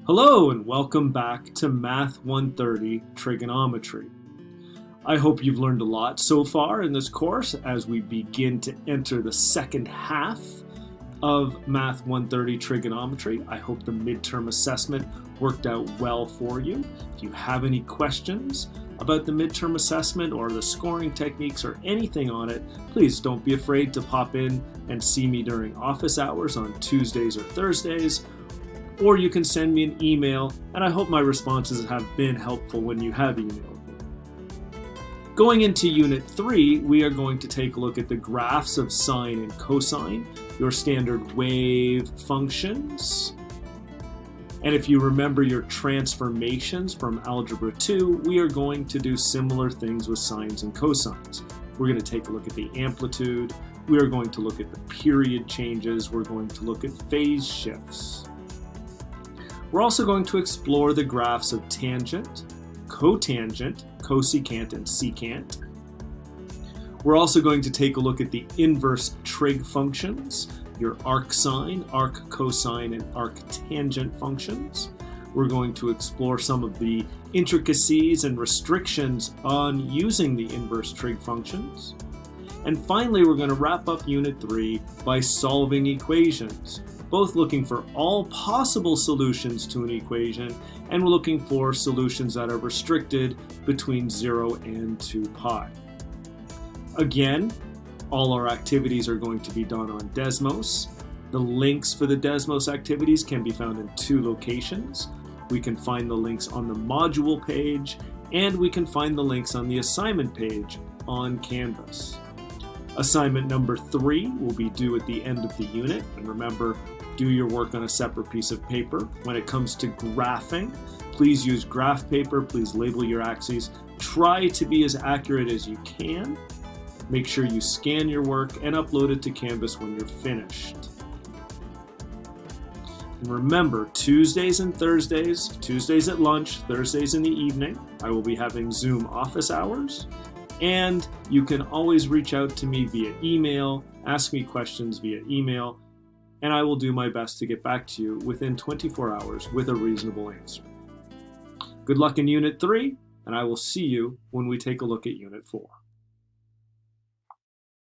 Hello and welcome back to Math 130 Trigonometry. I hope you've learned a lot so far in this course as we begin to enter the second half of Math 130 Trigonometry. I hope the midterm assessment worked out well for you. If you have any questions about the midterm assessment or the scoring techniques or anything on it, please don't be afraid to pop in and see me during office hours on Tuesdays or Thursdays, or you can send me an email, and I hope my responses have been helpful when you have emailed me. Going into Unit 3, we are going to take a look at the graphs of sine and cosine, your standard wave functions. And if you remember your transformations from Algebra 2, we are going to do similar things with sines and cosines. We're going to take a look at the amplitude, we are going to look at the period changes, we're going to look at phase shifts. We're also going to explore the graphs of tangent, cotangent, cosecant, and secant. We're also going to take a look at the inverse trig functions, your arcsine, arccosine, and arctangent functions. We're going to explore some of the intricacies and restrictions on using the inverse trig functions. And finally, we're going to wrap up Unit 3 by solving equations, both looking for all possible solutions to an equation, and we're looking for solutions that are restricted between 0 and 2 pi. Again, all our activities are going to be done on Desmos. The links for the Desmos activities can be found in 2 locations. We can find the links on the module page, and we can find the links on the assignment page on Canvas. Assignment number 3 will be due at the end of the unit, and remember, do your work on a separate piece of paper. When it comes to graphing, please use graph paper, please label your axes. Try to be as accurate as you can. Make sure you scan your work and upload it to Canvas when you're finished. And remember, Tuesdays and Thursdays, Tuesdays at lunch, Thursdays in the evening, I will be having Zoom office hours. And you can always reach out to me via email, ask me questions via email, and I will do my best to get back to you within 24 hours with a reasonable answer. Good luck in Unit 3, and I will see you when we take a look at Unit 4.